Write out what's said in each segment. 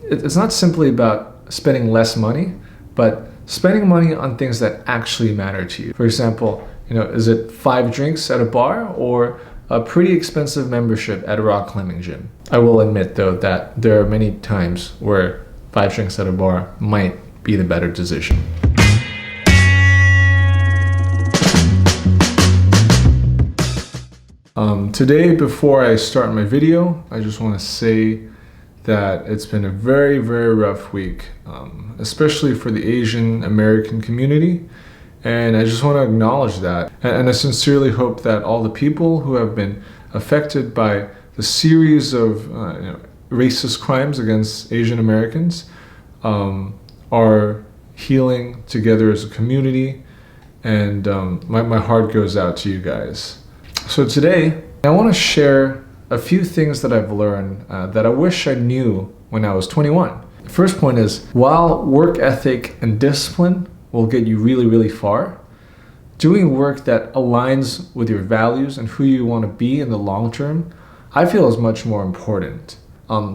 it's not simply about spending less money, but spending money on things that actually matter to you. For example, is it 5 drinks at a bar or a pretty expensive membership at a rock climbing gym? I will admit though that there are many times where 5 drinks at a bar might be the better decision. Today, before I start my video, I just want to say that it's been a very, very rough week, especially for the Asian American community. And I just want to acknowledge that. And I sincerely hope that all the people who have been affected by the series of racist crimes against Asian Americans are healing together as a community. And my heart goes out to you guys. So today, I want to share a few things that I've learned that I wish I knew when I was 21. The first point is, while work ethic and discipline will get you really, really far, doing work that aligns with your values and who you want to be in the long term, I feel is much more important.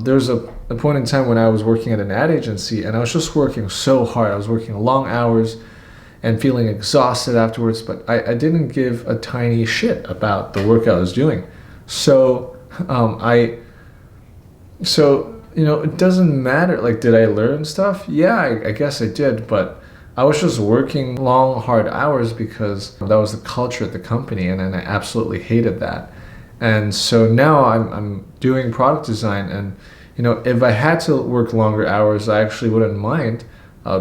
There's a point in time when I was working at an ad agency and I was just working so hard. I was working long hours and feeling exhausted afterwards, but I didn't give a tiny shit about the work I was doing. So it doesn't matter, like, did I learn stuff? Yeah, I guess I did, but I was just working long, hard hours because that was the culture at the company, and I absolutely hated that. And so now I'm doing product design, and if I had to work longer hours, I actually wouldn't mind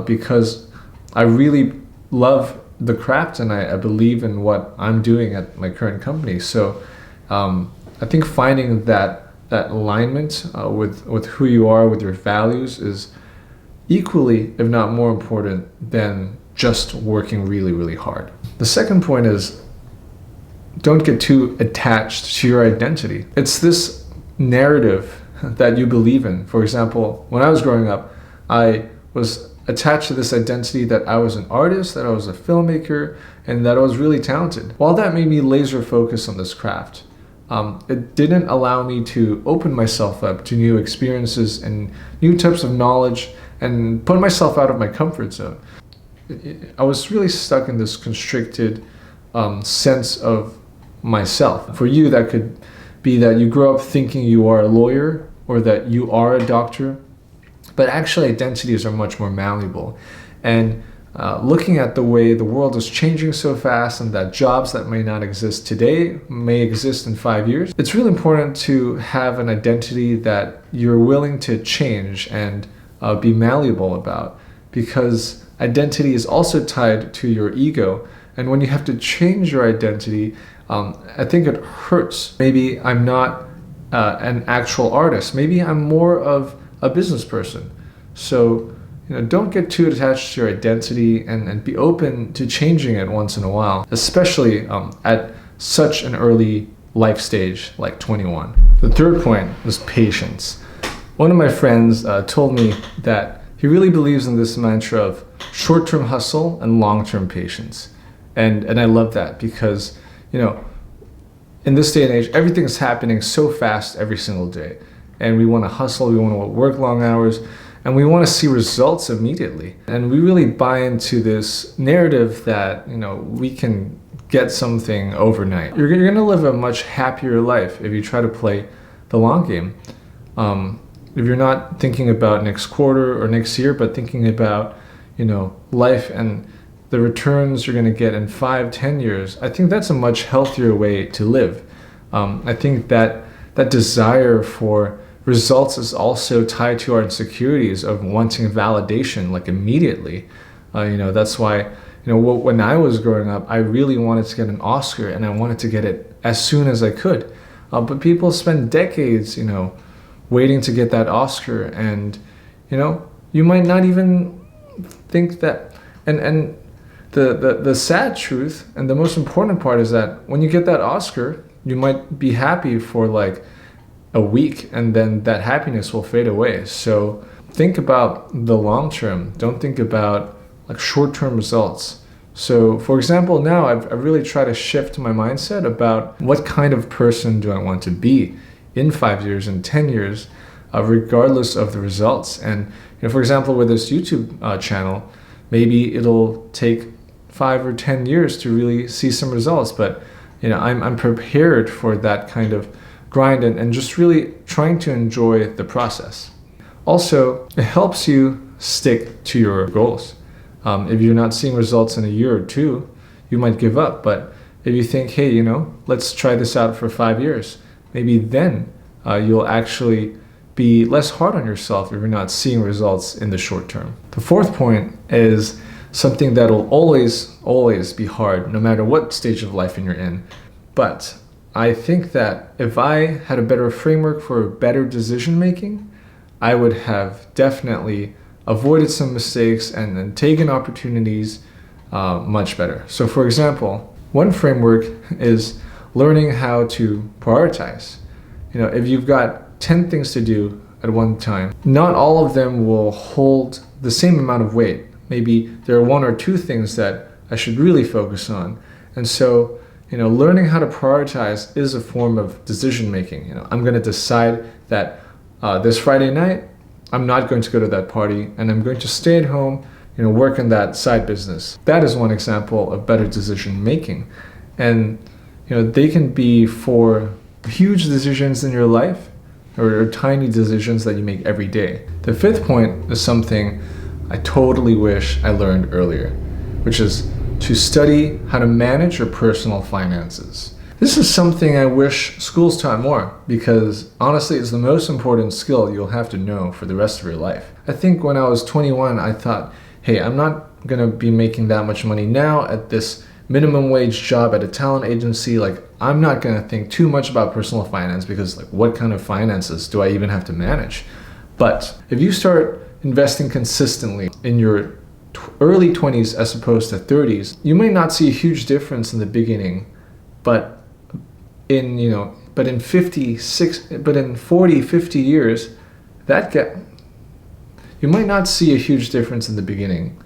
because I really love the craft and I believe in what I'm doing at my current company. So I think finding that alignment with who you are, with your values, is equally, if not more important than just working really, really hard. The second point is, don't get too attached to your identity. It's this narrative that you believe in. For example, when I was growing up, I was attached to this identity that I was an artist, that I was a filmmaker, and that I was really talented. While that made me laser focus on this craft, it didn't allow me to open myself up to new experiences and new types of knowledge and put myself out of my comfort zone. I was really stuck in this constricted sense of myself. For you, that could be that you grow up thinking you are a lawyer or that you are a doctor, but actually identities are much more malleable. And looking at the way the world is changing so fast and that jobs that may not exist today may exist in 5 years, it's really important to have an identity that you're willing to change and be malleable about, because identity is also tied to your ego. And when you have to change your identity, I think it hurts. Maybe I'm not an actual artist. Maybe I'm more of a business person. So don't get too attached to your identity and be open to changing it once in a while, especially at such an early life stage like 21. The third point is patience. One of my friends told me that he really believes in this mantra of short-term hustle and long-term patience. And I love that because, in this day and age, everything's happening so fast every single day. And we want to hustle, we want to work long hours, and we want to see results immediately. And we really buy into this narrative that, we can get something overnight. You're going to live a much happier life if you try to play the long game. If you're not thinking about next quarter or next year, but thinking about, life and the returns you're going to get in 5-10 years, I think that's a much healthier way to live. I think that desire for results is also tied to our insecurities of wanting validation like immediately. That's why, when I was growing up, I really wanted to get an Oscar and I wanted to get it as soon as I could. But people spend decades, waiting to get that Oscar, and, you might not even think that. And the sad truth and the most important part is that when you get that Oscar, you might be happy for like a week, and then that happiness will fade away. So think about the long term. Don't think about like short-term results. So for example, now I've really tried to shift my mindset about what kind of person do I want to be in 5 years and 10 years. regardless of the results. And for example, with this YouTube channel, maybe it'll take 5 or 10 years to really see some results, but I'm prepared for that kind of grind and just really trying to enjoy the process. Also, it helps you stick to your goals. If you're not seeing results in a year or two, you might give up. But if you think, hey, let's try this out for 5 years, maybe then you'll actually be less hard on yourself if you're not seeing results in the short term. The fourth point is something that'll always be hard, no matter what stage of life you're in. But I think that if I had a better framework for better decision making, I would have definitely avoided some mistakes and then taken opportunities much better. So for example, one framework is learning how to prioritize. If you've got 10 things to do at one time, not all of them will hold the same amount of weight. Maybe there are 1 or 2 things that I should really focus on. And so, learning how to prioritize is a form of decision making. I'm going to decide that this Friday night, I'm not going to go to that party and I'm going to stay at home, work on that side business. That is one example of better decision making. And, they can be for huge decisions in your life or tiny decisions that you make every day. The fifth point is something I totally wish I learned earlier, which is to study how to manage your personal finances. This is something I wish schools taught more because honestly it's the most important skill you'll have to know for the rest of your life. I think when I was 21, I thought, hey, I'm not gonna be making that much money now at this minimum wage job at a talent agency. Like, I'm not gonna think too much about personal finance because what kind of finances do I even have to manage? But if you start investing consistently in your early 20s as opposed to 30s, you might not see a huge difference in the beginning, but in 40, 50 years, that gap, you might not see a huge difference in the beginning,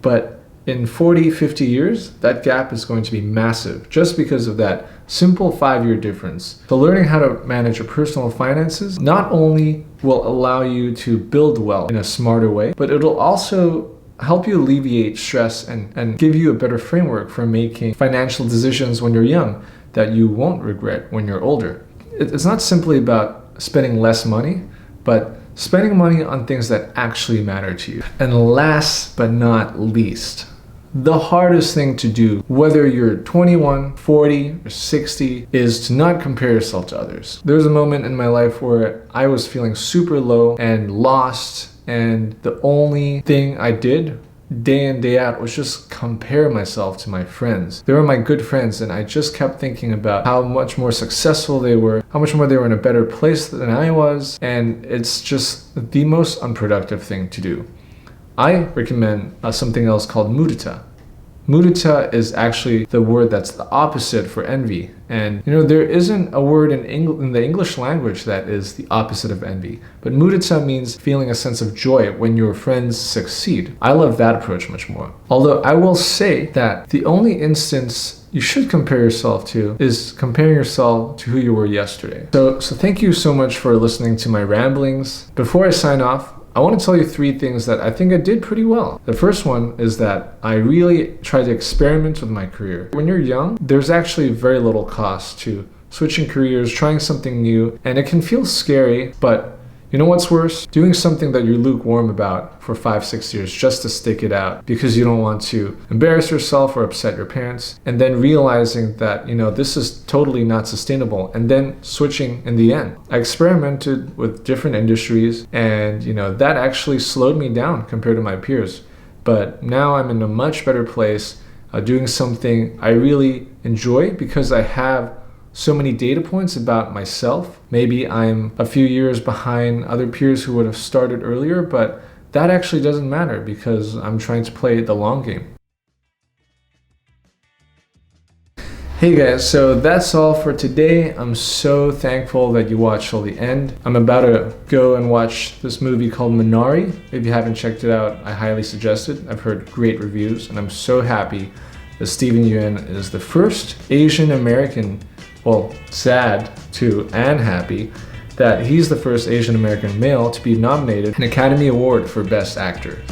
but in 40, 50 years, that gap is going to be massive just because of that simple 5-year difference. So learning how to manage your personal finances not only will allow you to build wealth in a smarter way, but it'll also help you alleviate stress and give you a better framework for making financial decisions when you're young that you won't regret when you're older. It's not simply about spending less money, but spending money on things that actually matter to you. And last but not least, the hardest thing to do, whether you're 21, 40, or 60, is to not compare yourself to others. There was a moment in my life where I was feeling super low and lost, and the only thing I did day in, day out was just compare myself to my friends. They were my good friends, and I just kept thinking about how much more successful they were, how much more they were in a better place than I was, and it's just the most unproductive thing to do. I recommend something else called mudita. Mudita is actually the word that's the opposite for envy. And there isn't a word in the English language that is the opposite of envy. But mudita means feeling a sense of joy when your friends succeed. I love that approach much more. Although I will say that the only instance you should compare yourself to is comparing yourself to who you were yesterday. So thank you so much for listening to my ramblings. Before I sign off, I want to tell you 3 things that I think I did pretty well. The first one is that I really tried to experiment with my career. When you're young, there's actually very little cost to switching careers, trying something new, and it can feel scary, but you know what's worse? Doing something that you're lukewarm about for 5-6 years just to stick it out because you don't want to embarrass yourself or upset your parents, and then realizing that, this is totally not sustainable, and then switching in the end. I experimented with different industries, and that actually slowed me down compared to my peers. But now I'm in a much better place, doing something I really enjoy because I have so many data points about myself. Maybe I'm a few years behind other peers who would have started earlier, but that actually doesn't matter because I'm trying to play the long game. Hey guys, so that's all for today. I'm so thankful that you watched till the end. I'm about to go and watch this movie called Minari. If you haven't checked it out, I highly suggest it. I've heard great reviews, and I'm so happy that Steven Yeun is the first Asian American, well, sad too and happy, that he's the first Asian American male to be nominated for an Academy Award for Best Actor.